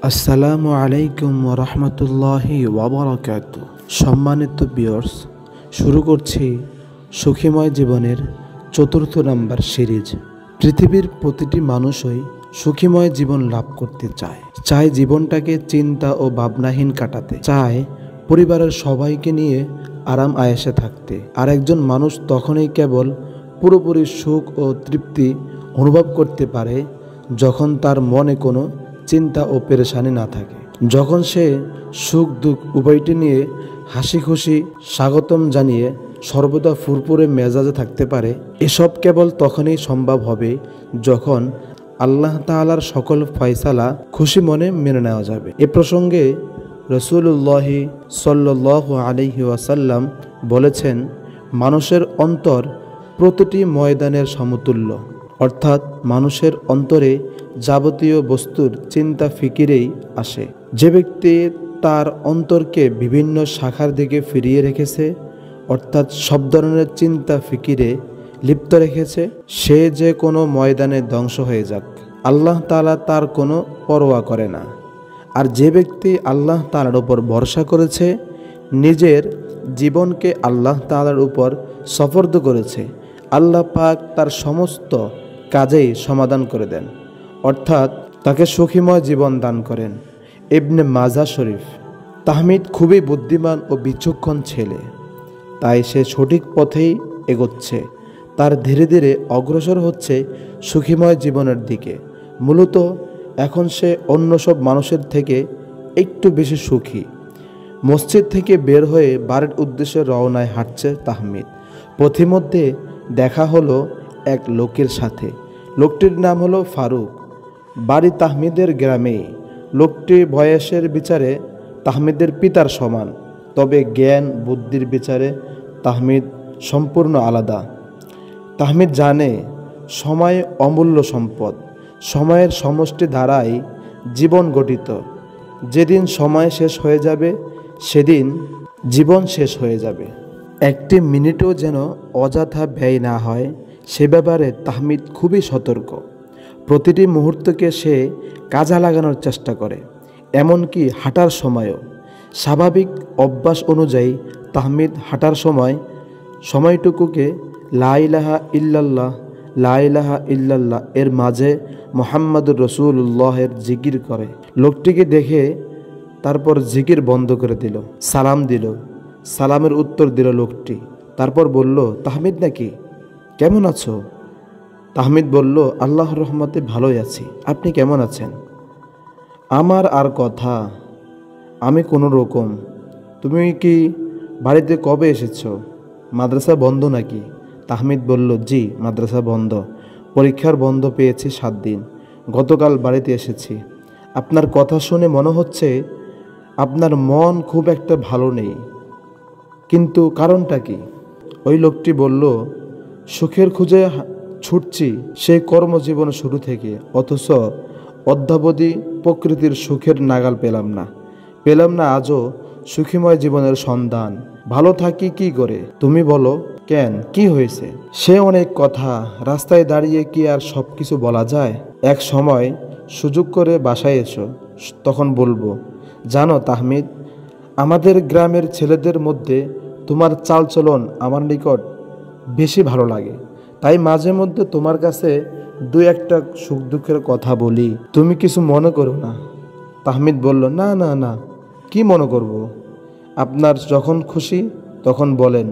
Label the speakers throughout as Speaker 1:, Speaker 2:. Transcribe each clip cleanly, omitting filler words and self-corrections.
Speaker 1: আসসালামু আলাইকুম রহমতুল্লাহি ওয়াবারাকাতু। সম্মানিত ভিউয়ার্স, শুরু করছি সুখীময় জীবনের ৪র্থ নাম্বার সিরিজ। পৃথিবীর প্রতিটি মানুষই সুখীময় জীবন লাভ করতে চায় জীবনটাকে চিন্তা ও ভাবনাহীন কাটাতে, চায় পরিবারের সবাইকে নিয়ে আরাম আয়েশে থাকতে। আর একজন মানুষ তখনই কেবল পুরোপুরি সুখ ও তৃপ্তি অনুভব করতে পারে যখন তার মনে কোনো চিন্তা ও পেরেশানি না থাকে, যখন সে সুখ দুঃখ উভয়টি নিয়ে হাসি খুশি স্বাগতম জানিয়ে সর্বদা ফুরফুরে মেজাজে থাকতে পারে। এসব কেবল তখনই সম্ভব হবে যখন আল্লাহ তাআলার সকল ফয়সালা খুশি মনে মেনে নেওয়া যাবে। এ প্রসঙ্গে রাসূলুল্লাহ সাল্লাল্লাহু আলাইহি ওয়াসাল্লাম বলেছেন, মানুষের অন্তর প্রতিটি ময়দানের সমতুল্য, অর্থাৎ মানুষের অন্তরে যাবতীয় বস্তুর চিন্তা ফিকিরেই আসে। যে ব্যক্তি তার অন্তরকে বিভিন্ন শাখার দিকে ফিরিয়ে রেখেছে, অর্থাৎ সব ধরনের চিন্তা ফিকিরে লিপ্ত রেখেছে, সে যে কোনো ময়দানে ধ্বংস হয়ে যাক, আল্লাহ তাআলা তার কোনো পরোয়া করে না। আর যে ব্যক্তি আল্লাহ তাআলার উপর ভরসা করেছে, নিজের জীবনকে আল্লাহ তাআলার উপর সফর্দ করেছে, আল্লাহ পাক তার সমস্ত কাজেই সমাধান করে দেন, অর্থাৎ তাকে সুখীময় জীবন দান করেন। ইবনে মাজাহ শরীফ। তাহমিদ খুবই বুদ্ধিমান ও বিচক্ষণ ছেলে, তাই সে সঠিক পথেই এগোচ্ছে। তার ধীরে ধীরে অগ্রসর হচ্ছে সুখীময় জীবনের দিকে। মূলত এখন সে অন্য সব মানুষের থেকে একটু বেশি সুখী। মসজিদ থেকে বের হয়ে বাড়ির উদ্দেশ্যে রওনায় হাঁটছে তাহমিদ। পথিমধ্যে দেখা হলো এক লোকের সাথে। লোকটির নাম হলো ফারুক, বাড়ি তাহমিদের গ্রামেই। লোকটি বয়সের বিচারে তাহমিদের পিতার সমান, তবে জ্ঞান বুদ্ধির বিচারে তাহমিদ সম্পূর্ণ আলাদা। তাহমিদ জানে সময় অমূল্য সম্পদ, সময়ের সমষ্টি দ্বারাই জীবন গঠিত। যেদিন সময় শেষ হয়ে যাবে সেদিন জীবন শেষ হয়ে যাবে। একটি মিনিটও যেন অযথা ব্যয় না হয় সে ব্যাপারে তাহমিদ খুবই সতর্ক। প্রতিটি মুহূর্তকে সে কাজে লাগানোর চেষ্টা করে, এমনকি হাঁটার সময়ও। স্বাভাবিক অভ্যাস অনুযায়ী তাহমিদ হাঁটার সময়টুকুকে লা ইলাহা ইল্লাল্লাহ, লা ইলাহা ইল্লাল্লাহ এর মাঝে মুহাম্মাদুর রাসূলুল্লাহের জিকির করে। লোকটিকে দেখে তারপর জিকির বন্ধ করে দিল, সালাম দিল। সালামের উত্তর দিল লোকটি। তারপর বলল, তাহমিদ নাকি, কেমন আছো? তাহমিদ বলল, আল্লাহর রহমতে ভালোই আছি, আপনি কেমন আছেন? আমার আর কথা, আমি কোনো রকম। তুমি কি বাড়িতে কবে এসেছো? মাদ্রাসা বন্ধ নাকি? তাহমিদ বলল, জি, মাদ্রাসা বন্ধ। পরীক্ষার বন্ধ পেয়েছি 7 দিন। গতকাল বাড়িতে এসেছি। আপনার কথা শুনে মনে হচ্ছে আপনার মন খুব একটা ভালো নেই, কিন্তু কারণটা কি? ওই লোকটি বলল, সুখের খুঁজে ছুটছি সেই কর্মজীবন শুরু থেকে, অথচ অদ্যাবধি প্রকৃতির সুখের নাগাল পেলাম না আজও সুখীময় জীবনের সন্ধান। ভালো থাকি কি করে? তুমি বলো, কেন, কি হয়েছে? সে অনেক কথা, রাস্তায় দাঁড়িয়ে কি আর সব কিছু বলা যায়? এক সময় সুযোগ করে বাসায় এসো, তখন বলবো। জানো তাহমিদ, আমাদের গ্রামের ছেলেদের মধ্যে তোমার চালচলন আমার নিকট বেশি ভালো লাগে, তাই মাঝে মধ্যে তোমার কাছে 2-1টা সুখ দুঃখের কথা বলি, তুমি কিছু মনে করো না। তাহমিদ বলল, না না না, কি মনে করব? আপনার যখন খুশি তখন বলেন,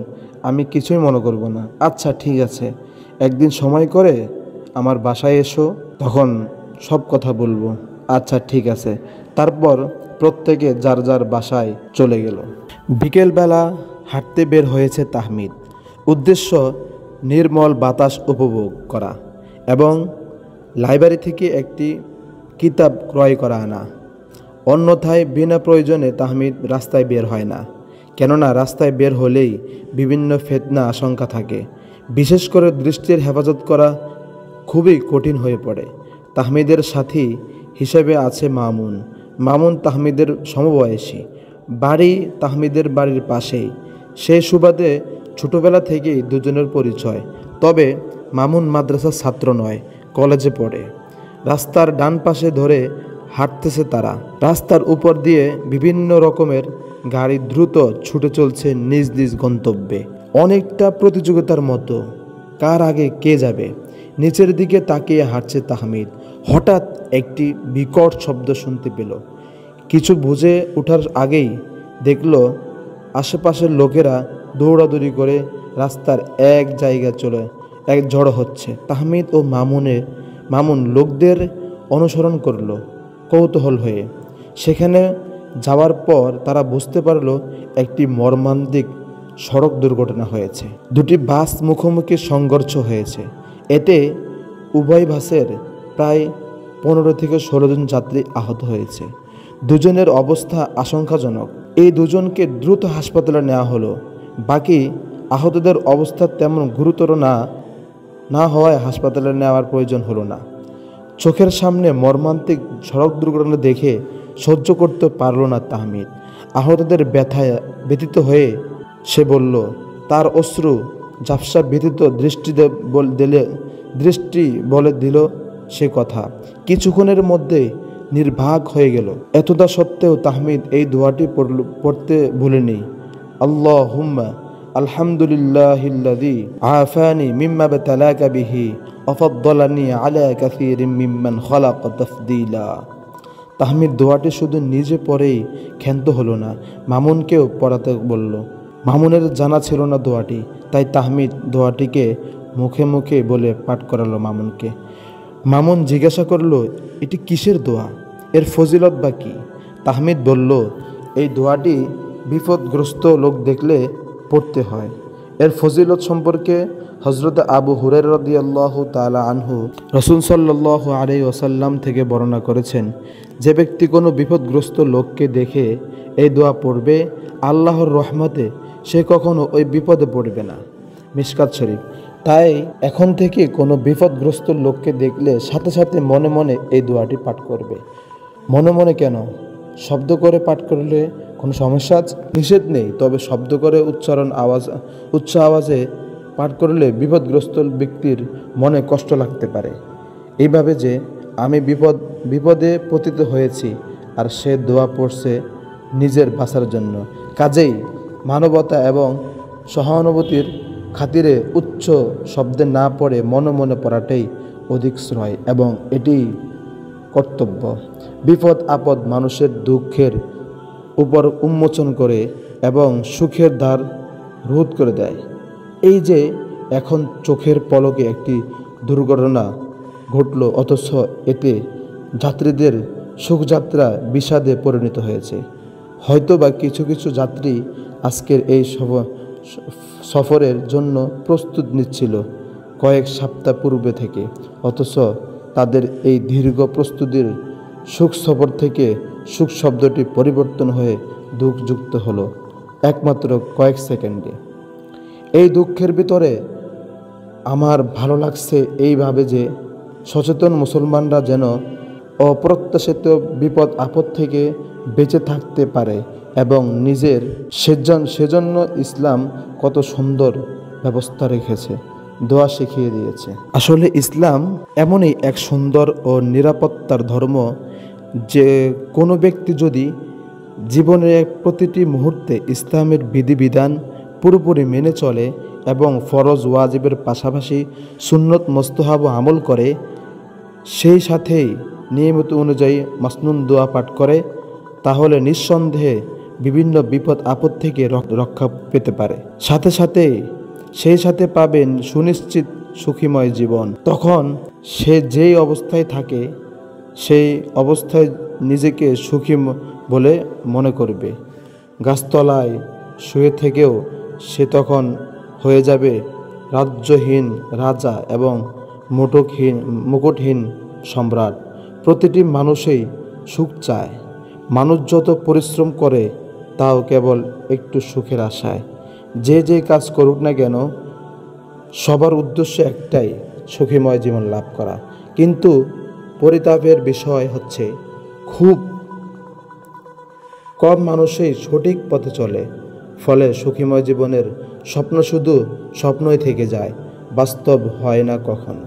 Speaker 1: আমি কিছুই মনে করব না। আচ্ছা ঠিক আছে, একদিন সময় করে আমার বাসায় এসো, তখন সব কথা বলবো। আচ্ছা ঠিক আছে। তারপর প্রত্যেকে যার যার বাসায় চলে গেল। বিকেলবেলা হাঁটতে বের হয়েছে তাহমিদ। উদ্দেশ্য নির্মল বাতাস উপভোগ করা এবং লাইব্রেরি থেকে একটি কিতাব ক্রয় করা আনা। অন্যথায় বিনা প্রয়োজনে তাহমিদ রাস্তায় বের হয় না, কেননা রাস্তায় বের হলেই বিভিন্ন ফিতনা আশঙ্কা থাকে। বিশেষ করে দৃষ্টির হেফাজত করা খুবই কঠিন হয়ে পড়ে। তাহমিদের সাথী হিসেবে আছে মামুন তাহমিদের সমবয়সী, বাড়ি তাহমিদের বাড়ির পাশেই। সেই সুবাদে ছোটবেলা থেকেই দুজনের পরিচয়। তবে মামুন মাদ্রাসার ছাত্র নয়, কলেজে পড়ে। রাস্তার ডান পাশে ধরে হাঁটতেছে তারা। রাস্তার উপর দিয়ে বিভিন্ন রকমের গাড়ি দ্রুত ছুটে চলছে নিজ নিজ গন্তব্যে, অনেকটা প্রতিযোগিতার মতো, কার আগে কে যাবে। নিচের দিকে তাকিয়ে হাঁটছে তাহমিদ। হঠাৎ একটি বিকট শব্দ শুনতে পেল। কিছু বুঝে ওঠার আগেই দেখল আশেপাশের লোকেরা দৌড়াদৌড়ি করে রাস্তার এক জায়গায় জড়ো হচ্ছে। তাহমিদ ও মামুন লোকদের অনুসরণ করলো কৌতূহল হয়ে। সেখানে যাওয়ার পর তারা বুঝতে পারল একটি মর্মান্তিক সড়ক দুর্ঘটনা হয়েছে। দুটি বাস মুখোমুখি সংঘর্ষ হয়েছে। এতে উভয় বাসের প্রায় 15 থেকে 16 জন যাত্রী আহত হয়েছে। দুজনের অবস্থা আশঙ্কাজনক। এই দুজনকে দ্রুত হাসপাতালে নেওয়া হলো। বাকি আহতদের অবস্থা তেমন গুরুতর না হওয়ায় হাসপাতালে নেওয়ার প্রয়োজন হলো না। চোখের সামনে মর্মান্তিক সড়ক দুর্ঘটনা দেখে সহ্য করতে পারল না তাহমিদ। আহতদের ব্যথায় ব্যথিত হয়ে সে বলল, তার অশ্রু ঝাপসা ব্যথিত দৃষ্টি বলে দিল সে কথা। কিছুক্ষণের মধ্যে নির্বাক হয়ে গেল। এতটা সত্ত্বেও তাহমিদ এই দোয়াটি পড়তে ভুলেনি। আল্লাহুম্মা আলহামদুলিল্লাহিল্লাযী আফানি মিম্মা বাতালাকা বিহি ওয়া ফাদ্দালানি আলা কাসীরিম মিম্মান খালাকা তাফদীলা। তাহমিদ দোয়াটি শুধু নিজে পড়েই ক্ষান্ত হলো না, মামুনকেও পড়াতে বলল। মামুনের জানা ছিল না দোয়াটি, তাই তাহমিদ দোয়াটিকে মুখে মুখে বলে পাঠ করালো মামুনকে। মামুন জিজ্ঞাসা করল, এটি কিসের দোয়া, এর ফজিলত বা কী? তাহমিদ বলল, এই দোয়াটি বিপদগ্রস্ত লোক দেখলে পড়তে হয়। এর ফজিলত সম্পর্কে হযরত আবু হুরায়রা রাদিয়াল্লাহু তাআলা আনহু রাসূল সাল্লাল্লাহু আলাইহি ওয়াসাল্লাম থেকে বর্ণনা করেছেন, যে ব্যক্তি কোনো বিপদগ্রস্ত লোককে দেখে এই দোয়া পড়বে, আল্লাহর রহমতে সে কখনো ওই বিপদে পড়বে না। মিশকাত শরীফ। তাই এখন থেকে কোনো বিপদগ্রস্ত লোককে দেখলে সাথে সাথে মনে মনে এই দোয়াটি পাঠ করবে। মনে মনে কেন, শব্দ করে পাঠ করলে কোনো সমস্যা নিষেধ নেই, তবে শব্দ করে উচ্চ আওয়াজে পাঠ করলে বিপদগ্রস্ত ব্যক্তির মনে কষ্ট লাগতে পারে। এইভাবে যে আমি বিপদে পতিত হয়েছি আর সে দোয়া পড়ছে নিজের বাঁচার জন্য। কাজেই মানবতা এবং সহানুভূতির খাতিরে উচ্চ শব্দে না পড়ে মনে মনে পড়াটাই অধিক শ্রয় এবং এটি কর্তব্য। বিপদ আপদ মানুষের দুঃখের উপর উন্মোচন করে এবং সুখের দ্বার রোধ করে দেয়। এই যে এখন চোখের পলকে একটি দুর্ঘটনা ঘটল, অথচ এতে যাত্রীদের সুখযাত্রা বিষাদে পরিণত হয়েছে। হয়তোবা কিছু কিছু যাত্রী আজকের এই সফরের জন্য প্রস্তুত নিচ্ছিল কয়েক সপ্তাহ পূর্বে থেকে, অথচ তাদের এই দীর্ঘ প্রস্তুতির সুখ সফর থেকে সুখ শব্দটি পরিবর্তন হয়ে দুঃখযুক্ত হলো একমাত্র কয়েক সেকেন্ডে। এই দুঃখের ভিতরে আমার ভালো লাগছে এইভাবে যে সচেতন মুসলমানরা যেন অপ্রত্যাশিত বিপদ আপদ থেকে বেঁচে থাকতে পারে এবং নিজের সেজন্য ইসলাম কত সুন্দর ব্যবস্থা রেখেছে, দোয়া শিখিয়ে দিয়েছে। আসলে ইসলাম এমনই এক সুন্দর ও নিরাপত্তার ধর্ম যে কোনো ব্যক্তি যদি জীবনের প্রতিটি মুহূর্তে ইসলামের বিধিবিধান পুরোপুরি মেনে চলে এবং ফরজ ওয়াজিবের পাশাপাশি সুন্নত মুস্তাহাব আমল করে, সেই সাথেই নিয়মিত অনুযায়ী মাসনুন দোয়া পাঠ করে, তাহলে নিঃসন্দেহে বিভিন্ন বিপদ আপদ থেকে রক্ষা পেতে পারে। সেই সাথে পাবেন সুনিশ্চিত সুখীময় জীবন। তখন সে যেই অবস্থায় থাকে সেই অবস্থায় নিজেকে সুখী বলে মনে করবে। গাছতলায় শুয়ে থেকেও সে তখন হয়ে যাবে রাজ্যহীন রাজা এবং মুকুটহীন সম্রাট। প্রতিটি মানুষই সুখ চায়। মানুষ যত পরিশ্রম করে তাও কেবল একটু সুখের আশায়। যে কাজ করুক না কেন সবার উদ্দেশ্য একটাই, সুখীময় জীবন লাভ করা। কিন্তু পরিতাপের বিষয় হচ্ছে খুব কম মানুষই সঠিক পথে চলে, ফলে সুখীময় জীবনের স্বপ্ন শুধু স্বপ্নই থেকে যায়, বাস্তব হয় না কখনো।